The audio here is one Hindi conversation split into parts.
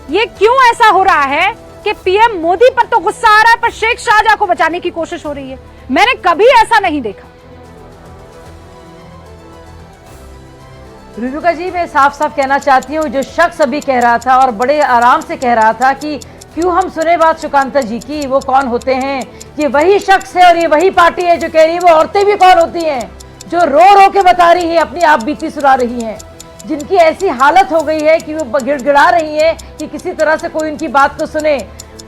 ये क्यों ऐसा हो रहा है कि पीएम मोदी पर तो गुस्सा आ रहा है पर शेख शाहजहां को बचाने की कोशिश हो रही है? मैंने कभी ऐसा नहीं देखा। रिजुका जी, मैं साफ साफ कहना चाहती हूँ, जो शख्स अभी कह रहा था और बड़े आराम से कह रहा था कि क्यों हम सुने बात सुकांता जी की, वो कौन होते हैं? ये वही शख्स है और ये वही पार्टी है जो कह रही है वो औरतें भी कौन होती हैं, जो रो रो के बता रही है, अपनी आप बीती सुना रही हैं, जिनकी ऐसी हालत हो गई है कि वो गिड़गिड़ा रही है कि किसी तरह से कोई उनकी बात को सुने।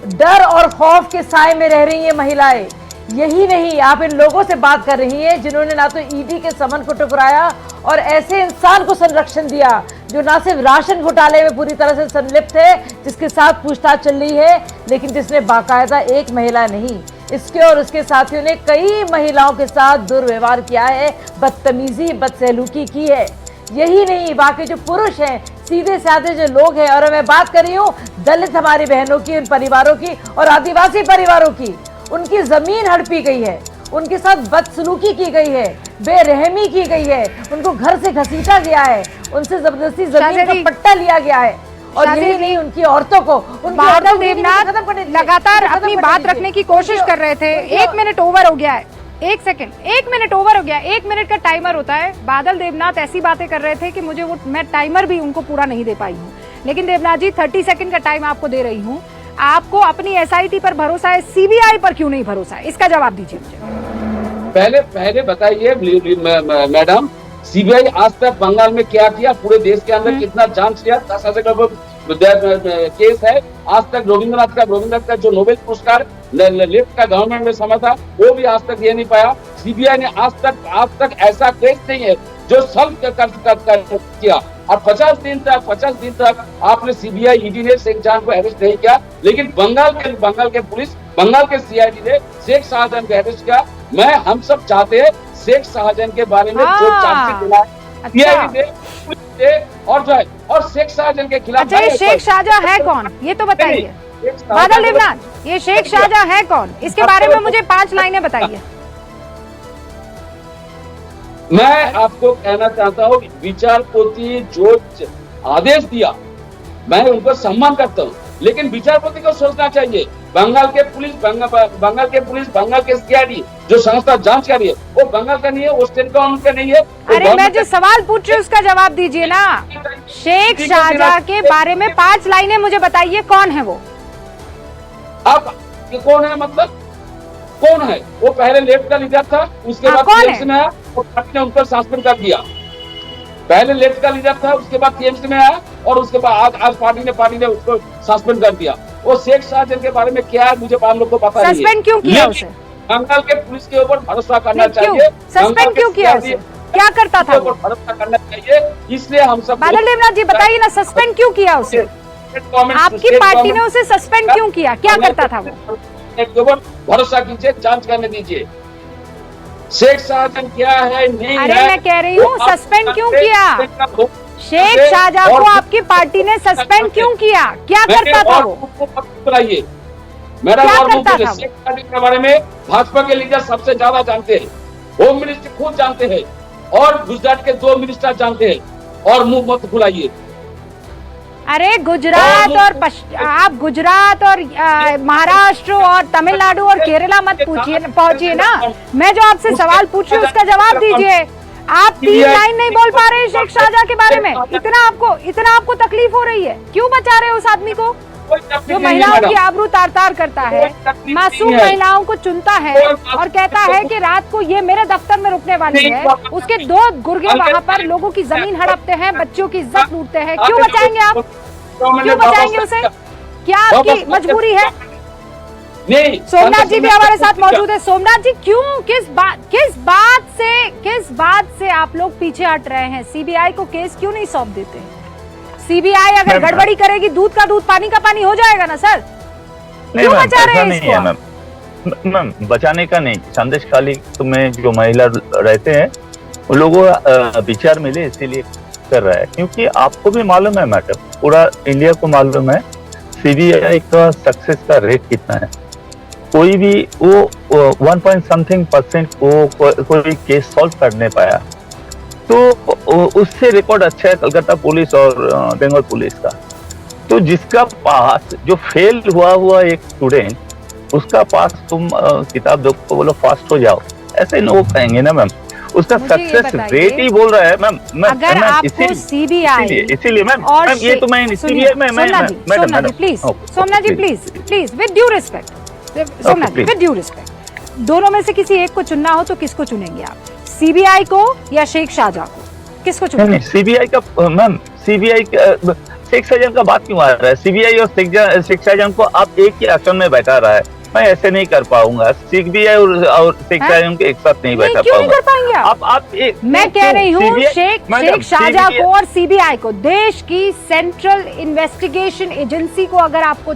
डर और खौफ के साए में रह रही हैं महिलाएं। यही नहीं, आप इन लोगों से बात कर रही हैं जिन्होंने ना तो ईडी के समन को ठुकराया और ऐसे इंसान को संरक्षण दिया जो ना सिर्फ राशन घोटाले में पूरी तरह से संलिप्त है, जिसके साथ पूछताछ चल रही है, लेकिन जिसने बाकायदा एक महिला नहीं, इसके और उसके साथियों ने कई महिलाओं के साथ दुर्व्यवहार किया है, बदतमीजी बदसलूकी की है। यही नहीं, बाकी जो पुरुष हैं, सीधे साधे जो लोग हैं, और मैं बात कर रही हूँ दलित हमारी बहनों की, उन परिवारों की और आदिवासी परिवारों की, उनकी जमीन हड़पी गई है, उनके साथ बदसलूकी की गई है, बेरहमी की गई है, उनको घर से घसीटा गया है, उनसे जबरदस्ती जमीन का पट्टा लिया गया है। और यही नहीं, उनकी औरतों को बादल देवनाथ लगातार अपनी बात रखने की कोशिश कर रहे थे। 1 मिनट ओवर हो गया है, 1 सेकंड, 1 मिनट ओवर हो गया, 1 मिनट का टाइमर होता है। बादल देवनाथ ऐसी बातें कर रहे थे कि मुझे वो, मैं टाइमर भी उनको पूरा नहीं दे पाई हूँ। लेकिन देवनाथ जी 30 सेकंड का टाइम आपको दे रही हूँ। आपको अपनी एसआईटी पर भरोसा है, सीबीआई पर क्यों नहीं भरोसा है? इसका जवाब दीजिए मुझे। पहले बताइए मैडम, सीबीआई आज तक बंगाल में क्या किया, पूरे देश के अंदर कितना जांच किया? 10,000 का केस है। आज तक रविंद्रनाथ का जो नोबेल पुरस्कार लेफ्ट का गवर्नमेंट में समा था, वो भी आज तक ये नहीं पाया। सीबीआई ने आज तक ऐसा केस नहीं है जो सॉल्व कर किया। और 50 दिन तक आपने सीबीआई ईडी ने शेख शाहजहां को अरेस्ट नहीं किया, लेकिन बंगाल के पुलिस, बंगाल के सीआईडी ने शेख शाहजहां को अरेस्ट किया। हम सब चाहते हैं शेख शाहजहां के बारे में जो चार्जशीट मिला है सीआईडी ने, पुलिस ने, और जो है, और शेख शाहजहां के खिलाफ। अच्छा, ये शेख शाहजहां है कौन, ये तो बताइए बादल देवनाथ, ये शेख शाहजहां है कौन? इसके बारे में मुझे 5 लाइनें बताइए। मैं आपको कहना चाहता हूँ, विचारपोती जो आदेश दिया, मैं उनको सम्मान करता हूँ, लेकिन विचारपोती को सोचना चाहिए। बंगाल के सीआईडी जो संस्था जांच कर रही है, वो बंगाल का नहीं है, वो स्टेट गवर्नमेंट का नहीं है। अरे मैं जो सवाल पूछ रही हूँ उसका जवाब दीजिए ना। शेख शाहजहां के बारे में 5 लाइनें मुझे बताइए, कौन है वो? अब कौन है, मतलब कौन है? वो पहले लेफ्ट का लीडर था, उसके बाद टीएमसी में आया और पार्टी ने उन पर सस्पेंड कर दिया। पहले लेफ्ट का लीडर था, उसके बाद टीएमसी में आया और उसके बाद आज पार्टी ने उसको सस्पेंड कर दिया। वो शेख शाहजहां के बारे में क्या है, मुझे आप लोग को पता नहीं है। सस्पेंड क्यों किया उसे? बंगाल के पुलिस के ऊपर भरोसा करना चाहिए। सस्पेंड क्यों किया उसे? क्या करता था? भरोसा करना चाहिए, इसलिए हम सब। बादल देवनाथ जी बताइए ना, सस्पेंड क्यों किया उसे? आपकी पार्टी ने उसे सस्पेंड क्यों किया? क्या करता था वो? भरोसा कीजिए, जांच करने दीजिए शेख शाहजहां क्या है नहीं है। अरे मैं कह रही हूँ सस्पेंड क्यों किया? शेख शाहजहां को आपकी पार्टी ने सस्पेंड क्यों किया? क्या करता था वो? बताइए मैडम। और शेख शाहजहां के बारे में भाजपा के लीडर सबसे ज्यादा जानते हैं, होम मिनिस्टर खुद जानते हैं और गुजरात के 2 मिनिस्टर जानते हैं, और मुंह मत खुलाइए। अरे गुजरात और आप गुजरात और महाराष्ट्र और तमिलनाडु और केरला मत पहुंचिए ना। मैं जो आपसे सवाल पूछ रही हूँ उसका जवाब दीजिए। आप 3 लाइन नहीं बोल पा रहे शेख शाहजहां के बारे में। इतना आपको तकलीफ हो रही है, क्यों बचा रहे हो उस आदमी को जो महिलाओं की आबरू तार करता है, मासूम महिलाओं को चुनता है और कहता है कि रात को ये मेरे दफ्तर में रुकने वाली है, उसके 2 गुर्गे वहाँ पर लोगों की जमीन हड़पते हैं, बच्चों की इज्जत लूटते हैं। क्यों बचाएंगे आप? क्यों बचाएंगे उसे? क्या आपकी मजबूरी है? सोमनाथ जी भी हमारे साथ मौजूद है। सोमनाथ जी, क्यों, किस बात से आप लोग पीछे हट रहे हैं? सीबीआई को केस क्यों नहीं सौंप देते? सीबीआई अगर गड़बड़ी करेगी, दूध का दूध पानी का पानी हो जाएगा ना सर। क्यों बचा रहे हैं इसको? मैम बचाने का नहीं, संदेश खाली में जो महिला रहते हैं वो लोगों विचार मिले इसीलिए कर रहा है, क्योंकि आपको भी मालूम है मैडम, पूरा इंडिया को मालूम है सीबीआई का सक्सेस का रेट कितना है। कोई भी वो 1% कोई केस सॉल्व कर नहीं पाया, तो उससे रिकॉर्ड अच्छा है कलकत्ता पुलिस और बंगाल पुलिस का। तो जिसका पास जो फेल हुआ एक स्टूडेंट, उसका पास तुम किताब दो को बोलो फास्ट हो जाओ, ऐसे नहीं वो कहेंगे ना मैम। उसका मुझे ये सक्सेस बताइए, रेट ही बोल रहा है मैम। अगर मैम, आपको सीबीआई इसीलिए मैम और मैम ये तो मैं सीबीआई में Somnath ji please, Somnath ji please with due respect, Somnath ji with due respect, दोनों में से किसी एक को चुनना हो तो किसको चुनेंगे आप, सीबीआई को या शेख शाहजहां को, किसको चुनेंगे? सीबीआई का मैम, सीबीआई शेख शाहजहां का बात क्यों आ रहा है? सीबीआई और शेख शाहजहां को आप एक ही आसन में बैठा रहा है, मैं ऐसे नहीं कर पाऊंगा। सीबीआई और शेख शाहजहां के एक साथ नहीं बैठा क्यों नहीं कर पाऊंगा। पाएंगे आप? मैं कह रही हूँ शेख शाहजहां को और सीबीआई को, देश की सेंट्रल इन्वेस्टिगेशन एजेंसी को अगर आपको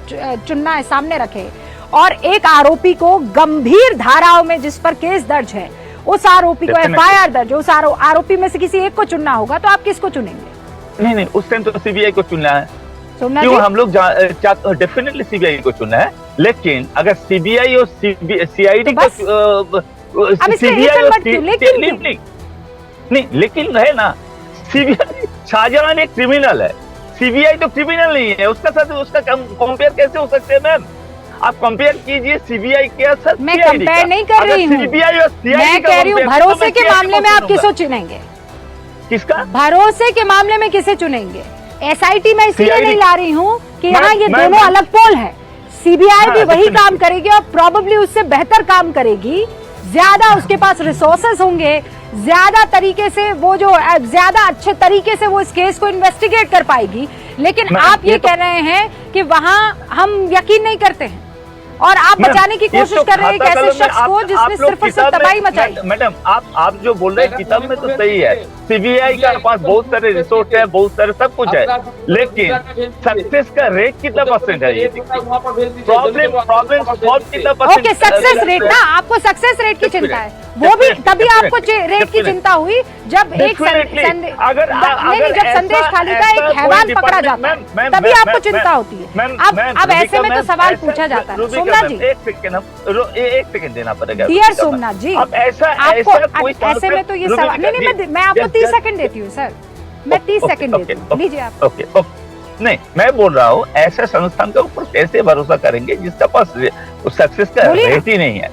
चुनना है, सामने रखे, और एक आरोपी को गंभीर धाराओं में जिस पर केस दर्ज है, उस आरोपी को एफआईआर दर्ज है, उस आरोपी में से किसी एक को चुनना होगा, तो आप किसको चुनेंगे? नहीं, उस टाइम तो सीबीआई को चुनना है। सोमनाथ क्यों जी, हम लोग डेफिनेटली सीबीआई को चुना है, लेकिन अगर सीबीआई और सीआईडी तो को अब इसमें सीबीआई एक और नंबर क्यों? लेकिन नहीं, लेकिन है ना, सीबीआई, शाहजहां एक क्रिमिनल है, सीबीआई तो क्रिमिनल नहीं है, उसका साथ उसका कंपेयर कैसे हो सकते हैं मैम? आप कंपेयर कीजिए सीबीआई के साथ। मैं कंपेयर नहीं कर रही हूँ, सीबीआई और सीआईडी, मैं कह रही हूँ भरोसे के मामले में आप किसको चुनेंगे? किसका भरोसे के मामले में किसे चुनेंगे? एसआईटी में इसलिए CID नहीं ला रही हूँ कि यहाँ ये मैं- दोनों अलग पोल है। सीबीआई भी वही definitely। काम करेगी और प्रॉबेबली उससे बेहतर काम करेगी, ज्यादा उसके पास रिसोर्सेज होंगे, ज्यादा तरीके से वो जो ज्यादा अच्छे तरीके से वो इस केस को इन्वेस्टिगेट कर पाएगी। लेकिन आप ये कह रहे हैं कि वहां हम यकीन नहीं करते हैं और आप बचाने की कोशिश कर रहे हैं एक ऐसे शख्स को जिसने सिर्फ और सिर्फ तबाही मचाई। मैडम आप जो बोल रहे हैं किताब में तो सही है, सीबीआई के पास बहुत सारे रिसोर्स है, बहुत सारे सब कुछ है, लेकिन सक्सेस का रेट कितना परसेंट है? ये प्रॉब्लम सॉल्व कितना परसेंट? ओके, सक्सेस रेट ना, आपको सक्सेस रेट की चिंता है, वो भी तभी आपको रेट की चिंता हुई जब एक जब संदेश खाली का एक हैवान पकड़ा जाता है, तभी आपको चिंता होती है। अब ऐसे में तो सवाल पूछा जाता है। सोमनाथ जी, एक सेकंड देना पड़ेगा। डियर सोमनाथ जी, अब ऐसा आपको ऐसे में तो ये सवाल नहीं, मैं आपको 30 सेकंड देती हूँ सर, मैं 30 सेकंड देती हूँ, लीजिए आप। ओके, नहीं, मैं बोल रहा हूँ ऐसा संस्थान के ऊपर कैसे भरोसा करेंगे जिसका पास सक्सेस का रेट ही नहीं है,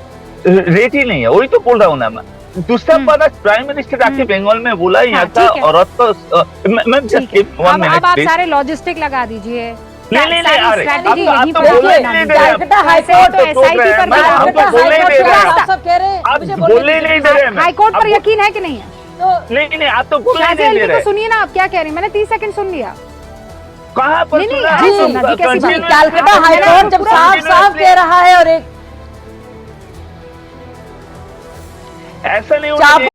रेट ही नहीं है, वही तो बोल रहा हूँ ना मैं। दूसरा बात, प्राइम मिनिस्टर आके बंगाल में बोला, यहाँ का औरत को अब आप सारे लॉजिस्टिक लगा दीजिए, नहीं, स्ट्रैटेजी आप यहीं तो पर बोलने अपनानी नहीं दे है। रहे, कलकत्ता ऐसे हाईकोर्ट तो एसआईटी पर मैं हम तो बोलने ही दे रहे हैं, आप सब कह रहे हैं, आप मुझे बोलने ही नहीं दे रहे हैं। हाईकोर्ट पर यकीन है कि नहीं है? तो नहीं, आप तो बोलने ही शाहजी नहीं दे अलवी रहे। को सुनिए ना, आप क्या कह रही हैं? मैंने 30 सेकंड सुन लिया। कहाँ पर नहीं, सुना? अरे जी, सोमनाथ जी, कैसी बात? कलकत्ता आप- हाईकोर्ट जब साफ कह रहा है और एक ऐसा नहीं होना चाबुक